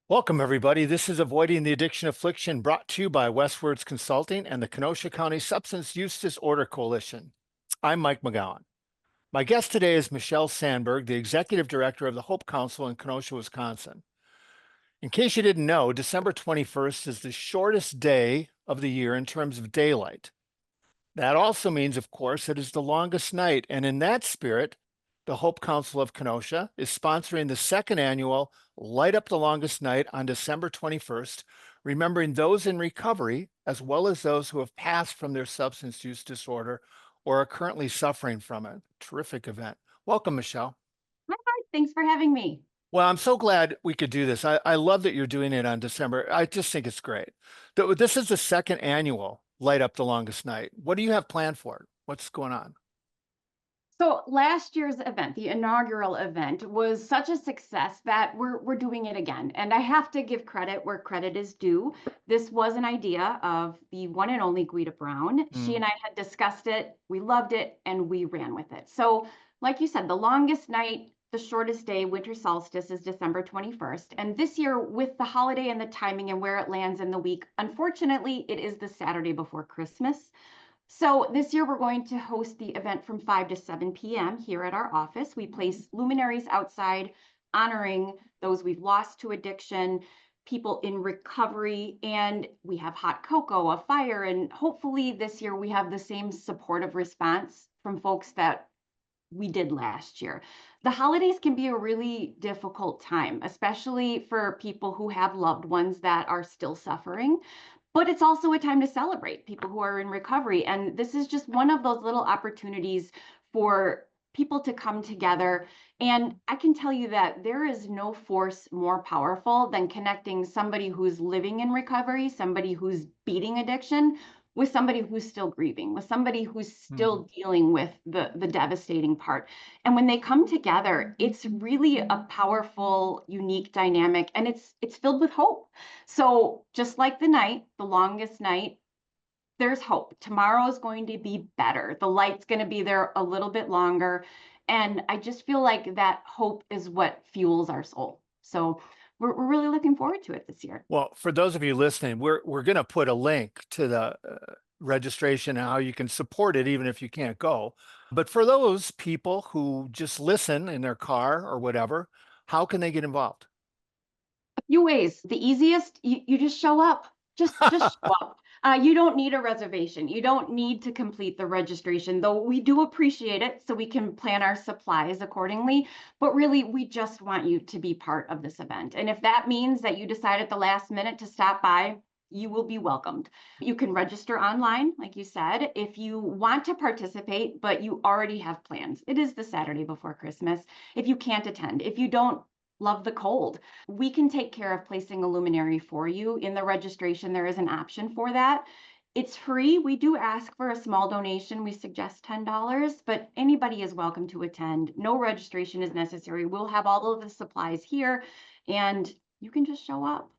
Welcome, everybody. This is Avoiding the Addiction Affliction, brought to you by Westwards Consulting and the Kenosha County Substance Use Disorder Coalition. I'm Mike McGowan. My guest today is Michelle Sandberg, the Executive Director of the Hope Council in Kenosha, Wisconsin. In case you didn't know, December 21st is the shortest day of the year in terms of daylight. That also means, of course, it is the longest night. And in that spirit, the Hope Council of Kenosha is sponsoring the second annual Light Up the Longest Night on December 21st, remembering those in recovery, as well as those who have passed from their substance use disorder or are currently suffering from it. Terrific event. Welcome, Michelle. Hi, thanks for having me. Well, I'm so glad we could do this. I love that you're doing it on December. I just think it's great. This is the second annual Light Up the Longest Night. What do you have planned for it? What's going on? So last year's event, the inaugural event, was such a success that we're doing it again. And I have to give credit where credit is due. This was an idea of the one and only Guida Brown. She and I had discussed it, we loved it, and we ran with it. So like you said, the longest night, the shortest day, winter solstice is December 21st. And this year, with the holiday and the timing and where it lands in the week, unfortunately, it is the Saturday before Christmas. So this year we're going to host the event from 5 to 7 p.m. here at our office. We place luminaries outside honoring those we've lost to addiction, people in recovery, and we have hot cocoa, a fire, and hopefully this year we have the same supportive response from folks that we did last year. The holidays can be a really difficult time, especially for people who have loved ones that are still suffering. But it's also a time to celebrate people who are in recovery. And this is just one of those little opportunities for people to come together. And I can tell you that there is no force more powerful than connecting somebody who's living in recovery, somebody who's beating addiction, with somebody who's still grieving, with somebody who's still dealing with the devastating part. And when they come together, it's really a powerful, unique dynamic, and it's filled with hope. So just like the night, the longest night, there's hope. Tomorrow is going to be better. The light's going to be there a little bit longer. And I just feel like that hope is what fuels our soul. So we're really looking forward to it this year. Well, for those of you listening, we're going to put a link to the registration and how you can support it, even if you can't go. But for those people who just listen in their car or whatever, how can they get involved? A few ways. The easiest, you just show up. Just show up. You don't need a reservation. You don't need to complete the registration, though we do appreciate it so we can plan our supplies accordingly. But really, we just want you to be part of this event. And if that means that you decide at the last minute to stop by, you will be welcomed. You can register online, like you said, if you want to participate, but you already have plans. It is the Saturday before Christmas. If you can't attend, if you don't love the cold, we can take care of placing a luminary for you. In the registration, there is an option for that. It's free. We do ask for a small donation. We suggest $10, but anybody is welcome to attend. No registration is necessary. We'll have all of the supplies here, and you can just show up.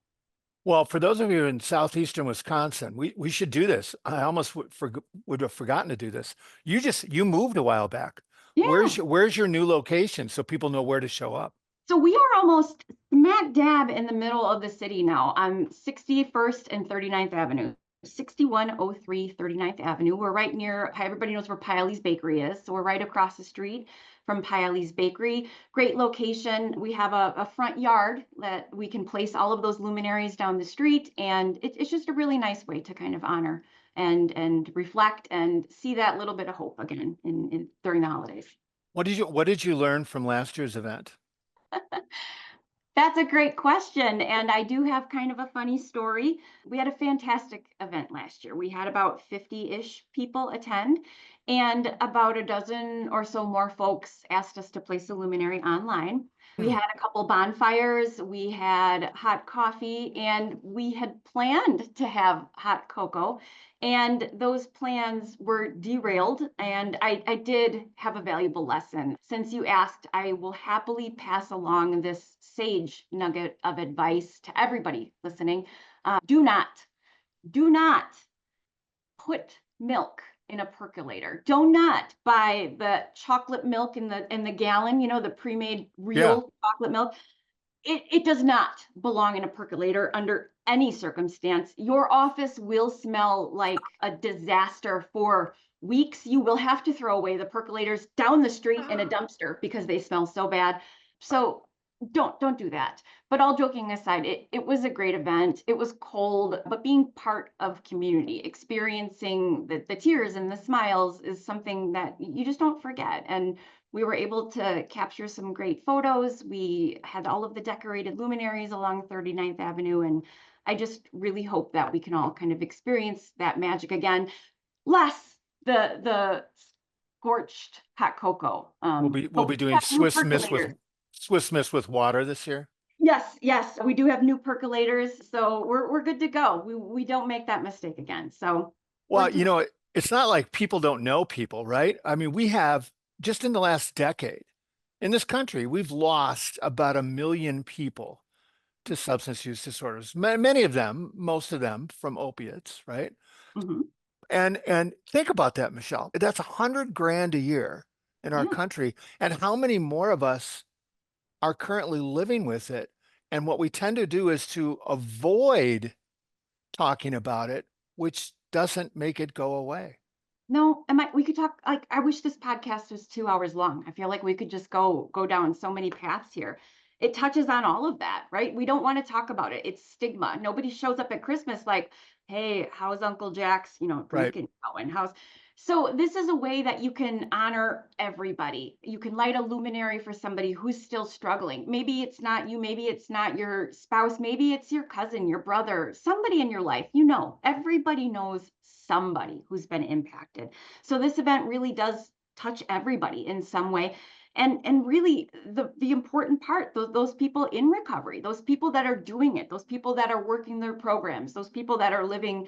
Well, for those of you in southeastern Wisconsin, we should do this. I almost would have forgotten to do this. You moved a while back. Yeah. Where's your new location so people know where to show up? So we are almost smack dab in the middle of the city now on 61st and 39th Avenue. 6103 39th Avenue. We're right near, everybody knows where Piley's Bakery is. So we're right across the street from Piley's Bakery. Great location. We have a front yard that we can place all of those luminaries down the street. And it's just a really nice way to kind of honor and reflect and see that little bit of hope again during the holidays. What did you learn from last year's event? That's a great question. And I do have kind of a funny story. We had a fantastic event last year. We had about 50-ish people attend, and about a dozen or so more folks asked us to place a luminary online. We Hmm. had a couple bonfires, we had hot coffee, and we had planned to have hot cocoa. And those plans were derailed, and I did have a valuable lesson. Since you asked, I will happily pass along this sage nugget of advice to everybody listening. Do not put milk in a percolator. Do not buy the chocolate milk in the gallon, the pre-made Yeah. real chocolate milk. It does not belong in a percolator under any circumstance. Your office will smell like a disaster for weeks. You will have to throw away the percolators down the street in a dumpster because they smell so bad. So don't do that. But all joking aside, it was a great event. It was cold, but being part of community, experiencing the tears and the smiles is something that you just don't forget. And we were able to capture some great photos. We had all of the decorated luminaries along 39th Avenue. And I just really hope that we can all kind of experience that magic again, less the scorched hot cocoa. We'll But be we doing have new percolators. Swiss miss with water this year. Yes, yes, we do have new percolators, so we're good to go. We don't make that mistake again. So we're Well, just it's not like people don't know people, right? I mean, we have just in the last decade in this country, we've lost about 1 million people to substance use disorders. Many of them, most of them from opiates, right? mhm, And think about that, Michelle. That's 100 grand a year in our yeah. country. And how many more of us are currently living with it? And what we tend to do is to avoid talking about it, which doesn't make it go away. No, we could talk, like, I wish this podcast was 2 hours long. I feel like we could just go down so many paths here. It touches on all of that, right? We don't want to talk about it. It's stigma. Nobody shows up at Christmas like, hey, how's Uncle Jack's, Right. drinking going? So this is a way that you can honor everybody. You can light a luminary for somebody who's still struggling. Maybe it's not you, maybe it's not your spouse, maybe it's your cousin, your brother, somebody in your life. Everybody knows somebody who's been impacted. So this event really does touch everybody in some way. And really the important part, those people in recovery, those people that are doing it, those people that are working their programs, those people that are living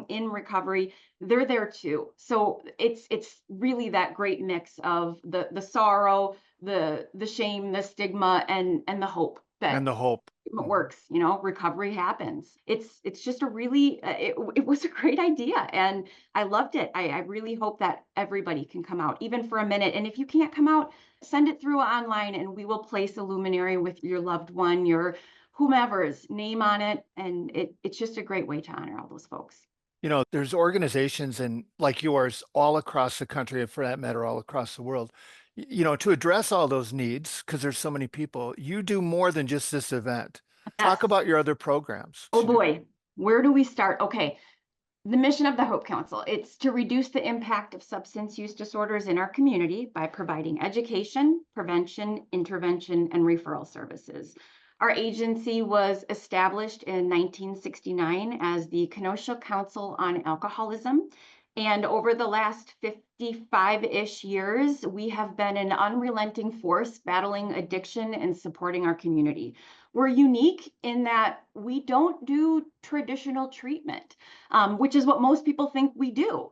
in recovery, they're there too. So it's really that great mix of the sorrow, the shame, the stigma, and the hope And that the hope. it works. Recovery happens. It's just a really it was a great idea, and I loved it. I really hope that everybody can come out even for a minute, and if you can't come out, send it through online and we will place a luminary with your loved one, your whomever's name on it, and it's just a great way to honor all those folks. There's organizations and like yours all across the country, and for that matter, all across the world, to address all those needs, because there's so many people, you do more than just this event. Talk Yes. about your other programs. Oh boy, where do we start? Okay. The mission of the Hope Council, it's to reduce the impact of substance use disorders in our community by providing education, prevention, intervention, and referral services. Our agency was established in 1969 as the Kenosha Council on Alcoholism. And over the last 55-ish years, we have been an unrelenting force battling addiction and supporting our community. We're unique in that we don't do traditional treatment, which is what most people think we do.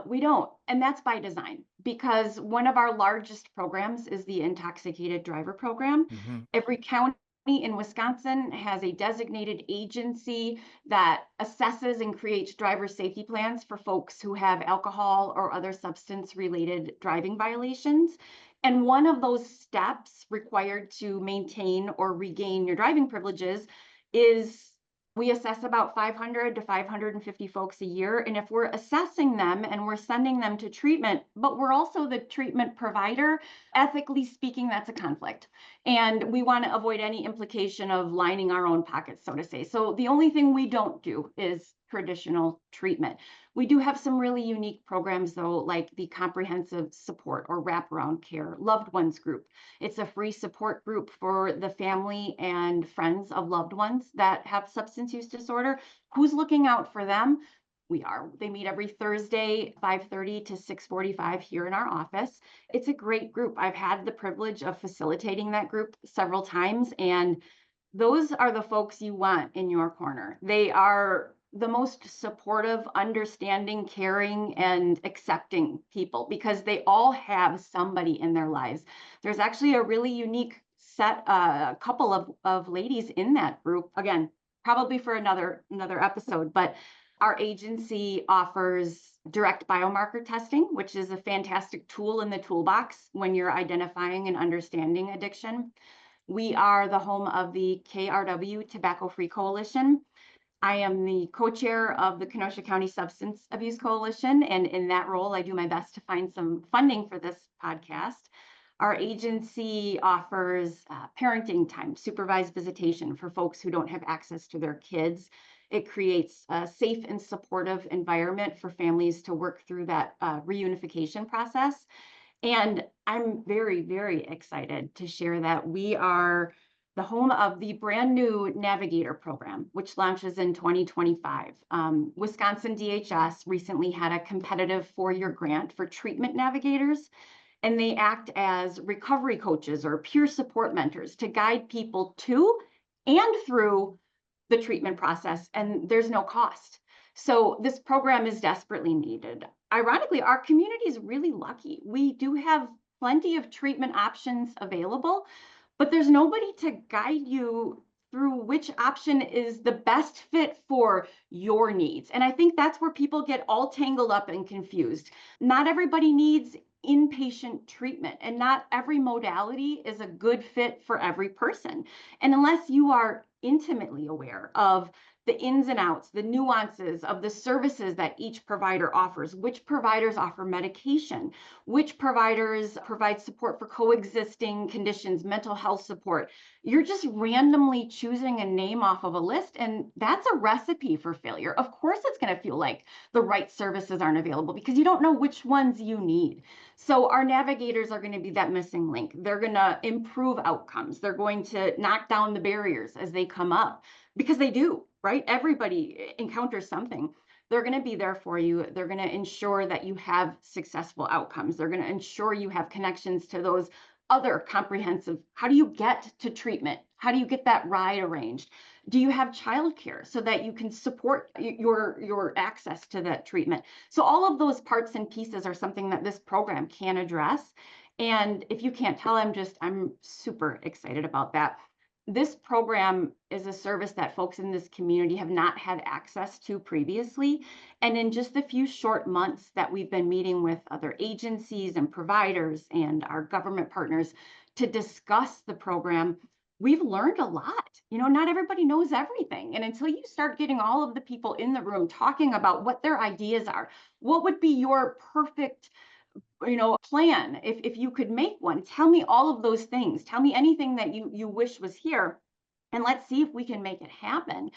We don't, and that's by design, because one of our largest programs is the Intoxicated Driver Program. Mhm. Every county in Wisconsin has a designated agency that assesses and creates driver safety plans for folks who have alcohol or other substance-related driving violations. And one of those steps required to maintain or regain your driving privileges is we assess about 500 to 550 folks a year. And if we're assessing them and we're sending them to treatment, but we're also the treatment provider, ethically speaking, that's a conflict. And we want to avoid any implication of lining our own pockets, so to say. So the only thing we don't do is traditional treatment. We do have some really unique programs, though, like the Comprehensive Support or Wraparound Care Loved Ones Group. It's a free support group for the family and friends of loved ones that have substance use disorder. Who's looking out for them? We are. They meet every Thursday, 5:30 to 6:45 here in our office. It's a great group. I've had the privilege of facilitating that group several times, and those are the folks you want in your corner. They are the most supportive, understanding, caring, and accepting people because they all have somebody in their lives. There's actually a really unique set, a couple of ladies in that group. Again, probably for another episode, but our agency offers direct biomarker testing, which is a fantastic tool in the toolbox when you're identifying and understanding addiction. We are the home of the KRW Tobacco Free Coalition. I am the co-chair of the Kenosha County Substance Abuse Coalition, and in that role, I do my best to find some funding for this podcast. Our agency offers parenting time, supervised visitation for folks who don't have access to their kids. It creates a safe and supportive environment for families to work through that reunification process. And I'm very, very excited to share that we are the home of the brand new Navigator program, which launches in 2025. Wisconsin DHS recently had a competitive 4-year grant for treatment navigators, and they act as recovery coaches or peer support mentors to guide people to and through the treatment process, and there's no cost. So this program is desperately needed. Ironically, our community is really lucky. We do have plenty of treatment options available, but there's nobody to guide you through which option is the best fit for your needs. And I think that's where people get all tangled up and confused. Not everybody needs inpatient treatment, and not every modality is a good fit for every person. And unless you are intimately aware of the ins and outs, the nuances of the services that each provider offers, which providers offer medication, which providers provide support for coexisting conditions, mental health support. You're just randomly choosing a name off of a list, and that's a recipe for failure. Of course, it's going to feel like the right services aren't available because you don't know which ones you need. So our navigators are going to be that missing link. They're going to improve outcomes. They're going to knock down the barriers as they come up, because they do, right? Everybody encounters something. They're going to be there for you. They're going to ensure that you have successful outcomes. They're going to ensure you have connections to those other comprehensive. How do you get to treatment? How do you get that ride arranged? Do you have childcare so that you can support your access to that treatment? So all of those parts and pieces are something that this program can address. And if you can't tell, I'm super excited about that. This program is a service that folks in this community have not had access to previously. And in just the few short months that we've been meeting with other agencies and providers and our government partners to discuss the program, we've learned a lot. Not everybody knows everything. And until you start getting all of the people in the room talking about what their ideas are, what would be your perfect plan if you could make one, tell me all of those things, tell me anything that you wish was here, and let's see if we can make it happen.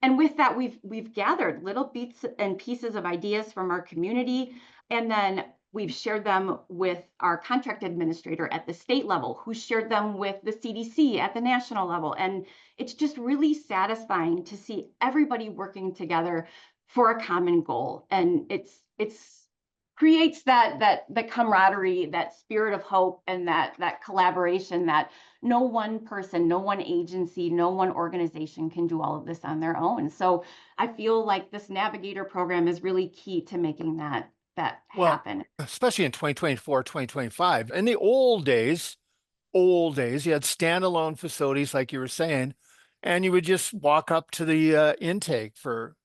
And with that, we've gathered little bits and pieces of ideas from our community, and then we've shared them with our contract administrator at the state level, who shared them with the CDC at the national level. And it's just really satisfying to see everybody working together for a common goal. And it's creates that camaraderie, that spirit of hope, and that collaboration that no one person, no one agency, no one organization can do all of this on their own. So I feel like this Navigator program is really key to making that Well, happen. especially in 2024, 2025. In the old days, you had standalone facilities, like you were saying, and you would just walk up to the intake for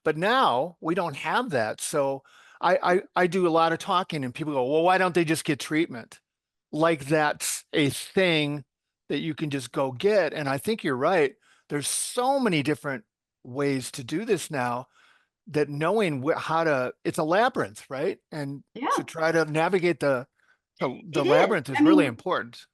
but now we don't have that. So I do a lot of talking, and people go, well, why don't they just get treatment? Like that's a thing that you can just go get. And I think you're right. There's so many different ways to do this now that knowing how to, it's a labyrinth, right? And to Yeah, try to navigate the it is. labyrinth is I really mean, important.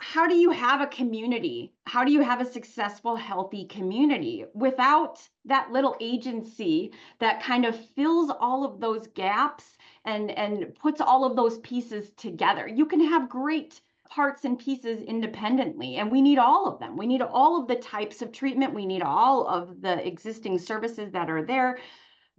how do you have a community? How do you have a successful, healthy community without that little agency that kind of fills all of those gaps and puts all of those pieces together? You can have great parts and pieces independently, and we need all of them. We need all of the types of treatment. We need all of the existing services that are there.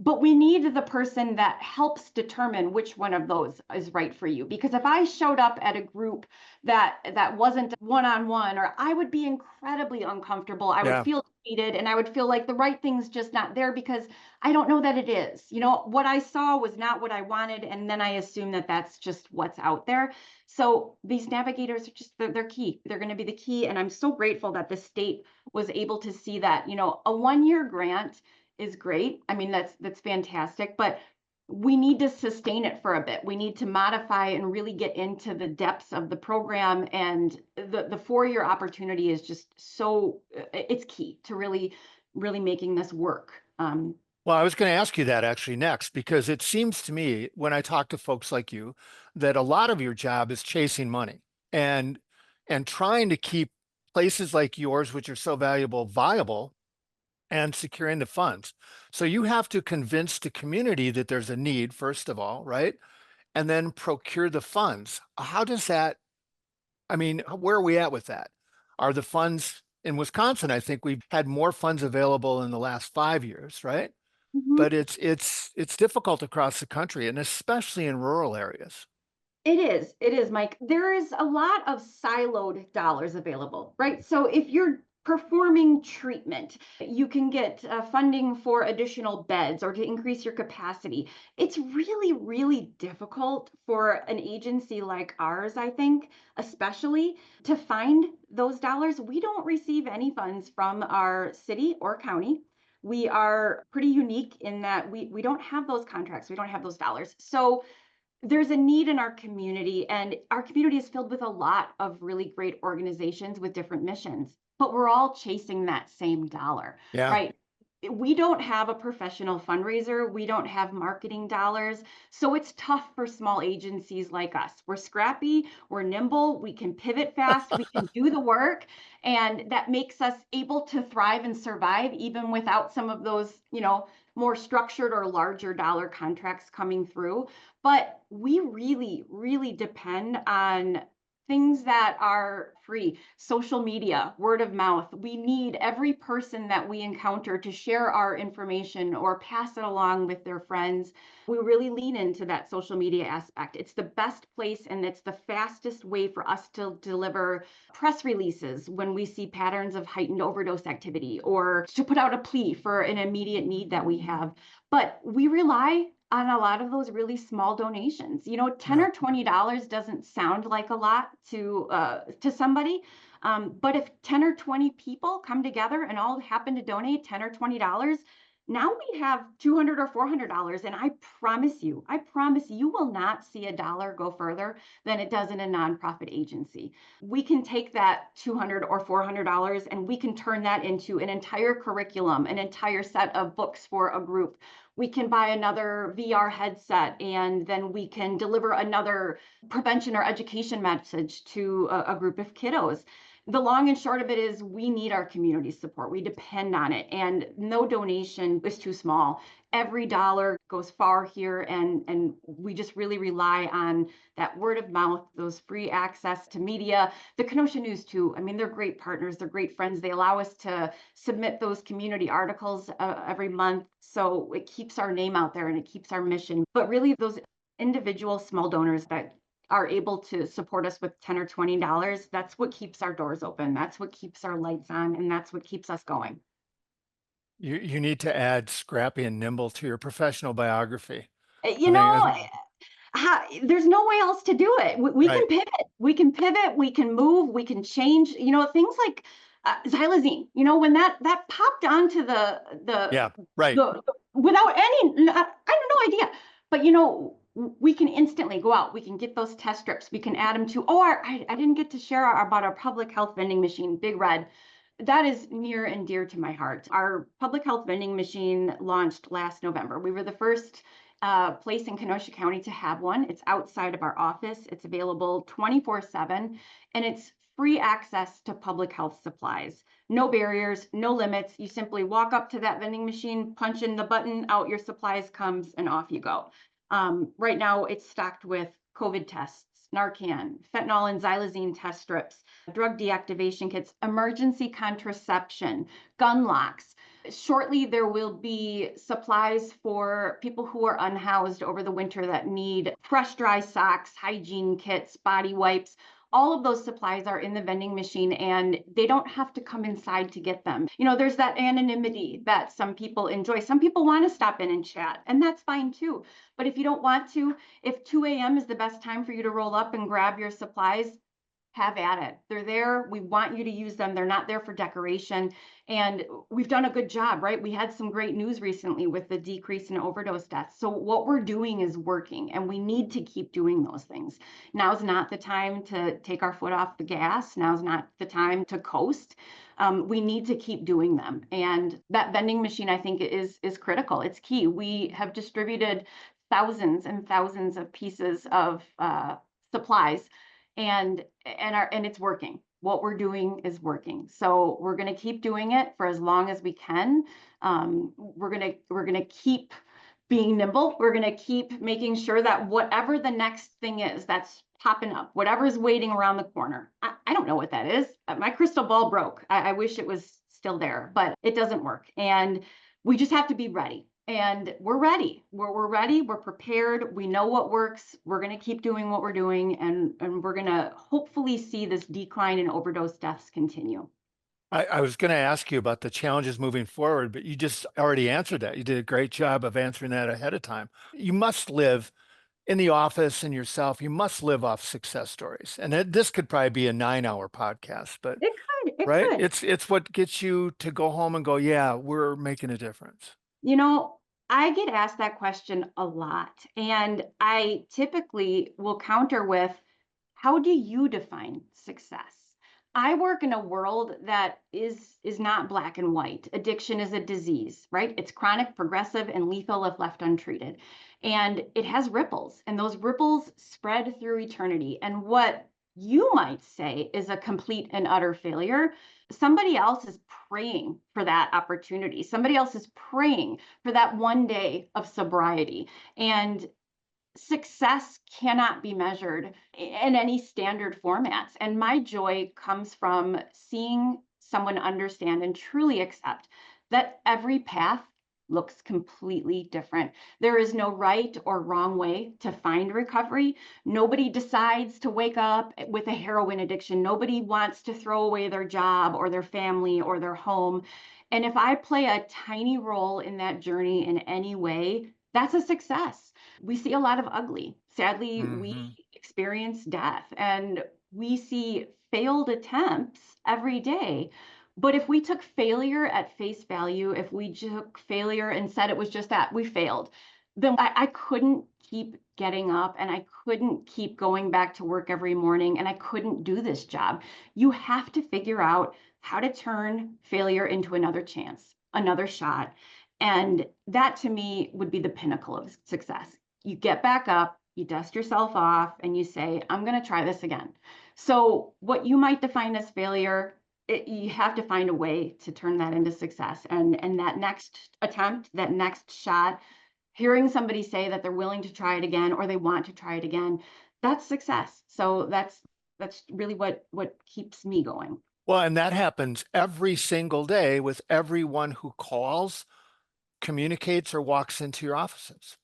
But we need the person that helps determine which one of those is right for you. Because if I showed up at a group that wasn't one-on-one, or I would be incredibly uncomfortable. I would Yeah. feel defeated, and I would feel like the right thing's just not there because I don't know that it is. What I saw was not what I wanted, and then I assume that that's just what's out there. So these navigators are they're key. They're going to be the key, and I'm so grateful that the state was able to see that. A 1-year grant is great. I mean, that's fantastic. But we need to sustain it for a bit. We need to modify and really get into the depths of the program. And the 4-year opportunity is just so, it's key to really making this work. Well, I was going to ask you that actually next, because it seems to me when I talk to folks like you that a lot of your job is chasing money and trying to keep places like yours, which are so valuable, viable and securing the funds. So you have to convince the community that there's a need, first of all, right? And then procure the funds. How does that, I mean, where are we at with that? Are the funds in Wisconsin? I think we've had more funds available in the last 5 years, right? Mhm. But it's difficult across the country and especially in rural areas. It is, Mike. There is a lot of siloed dollars available, right? So if you're performing treatment, you can get funding for additional beds or to increase your capacity. It's really difficult for an agency like ours, I think, especially to find those dollars. We don't receive any funds from our city or county. We are pretty unique in that we don't have those contracts. We don't have those dollars. So there's a need in our community, and our community is filled with a lot of really great organizations with different missions, but we're all chasing that same dollar, Yeah. right? We don't have a professional fundraiser, we don't have marketing dollars, so it's tough for small agencies like us. We're scrappy, we're nimble, we can pivot fast, we can do the work, and that makes us able to thrive and survive even without some of those, more structured or larger dollar contracts coming through. But we really depend on things that are free, social media, word of mouth. We need every person that we encounter to share our information or pass it along with their friends. We really lean into that social media aspect. It's the best place and it's the fastest way for us to deliver press releases when we see patterns of heightened overdose activity or to put out a plea for an immediate need that we have. But we rely on a lot of those really small donations. 10 Yeah. or $20 doesn't sound like a lot to somebody. But if 10 or 20 people come together and all happen to donate 10 or $20, now we have $200 or $400. And I promise you will not see a dollar go further than it does in a nonprofit agency. We can take that $200 or $400 and we can turn that into an entire curriculum, an entire set of books for a group. We can buy another VR headset and then we can deliver another prevention or education message to a group of kiddos. The long and short of it is we need our community support. We depend on it, and no donation is too small. Every dollar goes far here, and we just really rely on that word of mouth, those free access to media. The Kenosha News too. I mean, they're great partners. They're great friends. They allow us to submit those community articles every month. So it keeps our name out there and it keeps our mission. But really, those individual small donors that are able to support us with 10 or $20, that's what keeps our doors open. That's what keeps our lights on, and that's what keeps us going. You need to add scrappy and nimble to your professional biography. You I think know, there's no way else to do it. We can right. pivot. We can pivot. We can move. We can change. Things like xylazine. When that popped onto Yeah, right. the without any, I have no idea. But we can instantly go out. We can get those test strips. We can add them to. Oh, I didn't get to share about our public health vending machine, Big Red. That is near and dear to my heart. Our public health vending machine launched last November. We were the first place in Kenosha County to have one. It's outside of our office. It's available 24/7, and it's free access to public health supplies. No barriers, no limits. You simply walk up to that vending machine, punch in the button, out your supplies comes, and off you go. Right now, it's stocked with COVID tests, Narcan, fentanyl and xylazine test strips, drug deactivation kits, emergency contraception, gun locks. Shortly, there will be supplies for people who are unhoused over the winter that need fresh, dry socks, hygiene kits, body wipes. All of those supplies are in the vending machine and they don't have to come inside to get them. There's that anonymity that some people enjoy. Some people want to stop in and chat, and that's fine too. But if you don't want to, if 2 a.m. is the best time for you to roll up and grab your supplies, have at it. They're there. We want you to use them. They're not there for decoration. And we've done a good job, right? We had some great news recently with the decrease in overdose deaths. So what we're doing is working, and we need to keep doing those things. Now's not the time to take our foot off the gas. Now's not the time to coast. We need to keep doing them. And that vending machine, I think, is critical. It's key. We have distributed thousands and thousands of pieces of supplies, and it's working. What we're doing is working. So we're going to keep doing it for as long as we can. We're going to keep being nimble. We're going to keep making sure that whatever the next thing is that's popping up, whatever's waiting around the corner. I don't know what that is. My crystal ball broke. I wish it was still there, but it doesn't work. And we just have to be ready. And we're ready. We're ready. We're prepared. We know what works. We're going to keep doing what we're doing. And we're going to hopefully see this decline in overdose deaths continue. I was going to ask you about the challenges moving forward, but you just already answered that. You did a great job of answering that ahead of time. You must live in the office and yourself, you must live off success stories. And this could probably be a 9-hour podcast, but It could. It right? could. It's what gets you to go home and go, yeah, we're making a difference. You know, I get asked that question a lot, and I typically will counter with, how do you define success? I work in a world that is not black and white. Addiction is a disease, right? It's chronic, progressive, and lethal if left untreated. And it has ripples, and those ripples spread through eternity. And what you might say is a complete and utter failure, somebody else is praying for that opportunity. Somebody else is praying for that one day of sobriety. And success cannot be measured in any standard formats. And my joy comes from seeing someone understand and truly accept that every path looks completely different. There is no right or wrong way to find recovery. Nobody decides to wake up with a heroin addiction. Nobody wants to throw away their job or their family or their home. And if I play a tiny role in that journey in any way, that's a success. We see a lot of ugly. Sadly, we Hmm. experience death, and we see failed attempts every day. But if we took failure at face value, if we took failure and said it was just that we failed, then I couldn't keep getting up, and I couldn't keep going back to work every morning, and I couldn't do this job. You have to figure out how to turn failure into another chance, another shot. And that to me would be the pinnacle of success. You get back up, you dust yourself off, and you say, I'm going to try this again. So, what you might define as failure, you have to find a way to turn that into success. And that next attempt, that next shot, hearing somebody say that they're willing to try it again or they want to try it again, that's success. So that's really what keeps me going. Well, and that happens every single day with everyone who calls, communicates, or walks into your offices.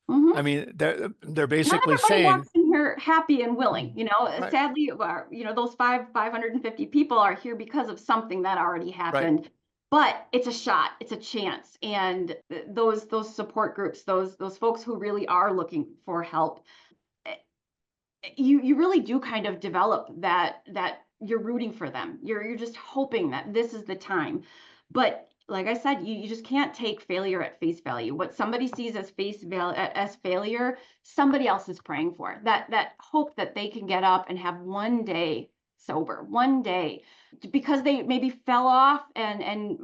I Mhm. mean, they're Not basically everybody saying, walks in here happy and willing, right, sadly, those 550 people are here because of something that already right. happened. But it's a shot, it's a chance. And those support groups, those folks who really are looking for help, eh, you really do kind of develop that you're rooting for them. You're just hoping that this is the time. But like I said, you just can't take failure at face value. What somebody sees as as failure, somebody else is praying for. That hope that they can get up and have one day sober, one day, because they maybe fell off and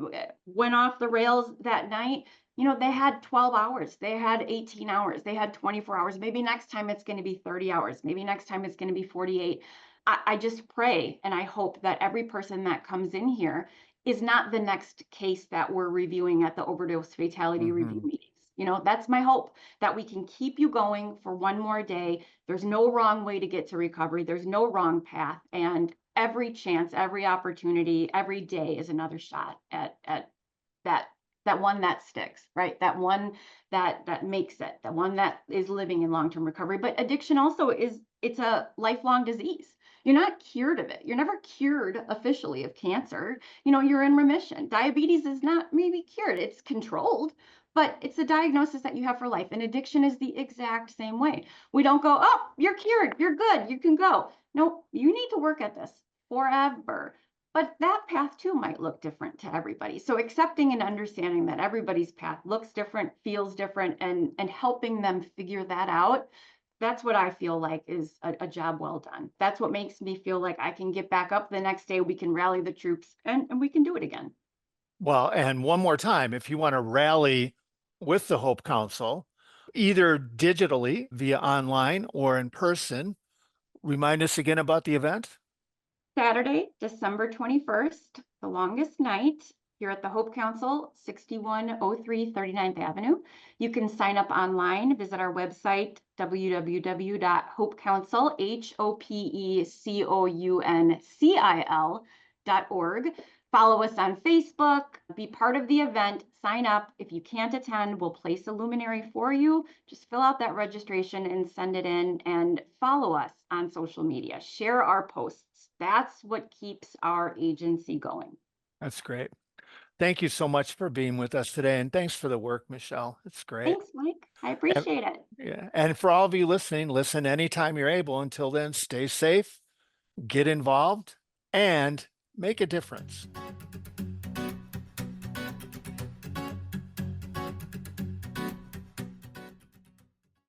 went off the rails that night. They had 12 hours, they had 18 hours, they had 24 hours. Maybe next time it's going to be 30 hours. Maybe next time it's going to be 48. I just pray and I hope that every person that comes in here is not the next case that we're reviewing at the overdose fatality review Hmm. meetings. That's my hope, that we can keep you going for one more day. There's no wrong way to get to recovery. There's no wrong path. And every chance, every opportunity, every day is another shot at that that one that sticks, right? That one that makes it, the one that is living in long-term recovery. But addiction also it's a lifelong disease. You're not cured of it. You're never cured officially of cancer. You're in remission. Diabetes is not maybe cured. It's controlled, but it's a diagnosis that you have for life. And addiction is the exact same way. We don't go, oh, you're cured, you're good, you can go. No, you need to work at this forever. But that path too might look different to everybody. So accepting and understanding that everybody's path looks different, feels different, and helping them figure that out, that's what I feel like is a job well done. That's what makes me feel like I can get back up the next day, we can rally the troops, and we can do it again. Well, and one more time, if you want to rally with the Hope Council, either digitally via online or in person, remind us again about the event. Saturday, December 21st, the longest night, here at the Hope Council, 6103 39th Avenue. You can sign up online, visit our website, www.hopecouncil, HOPECOUNCIL.org. Follow us on Facebook, be part of the event, sign up. If you can't attend, we'll place a luminary for you. Just fill out that registration and send it in, and follow us on social media. Share our posts. That's what keeps our agency going. That's great. Thank you so much for being with us today. And thanks for the work, Michelle. It's great. Thanks, Mike. I And, appreciate it. yeah. And for all of you listening, listen anytime you're able. Until then, stay safe, get involved, and make a difference.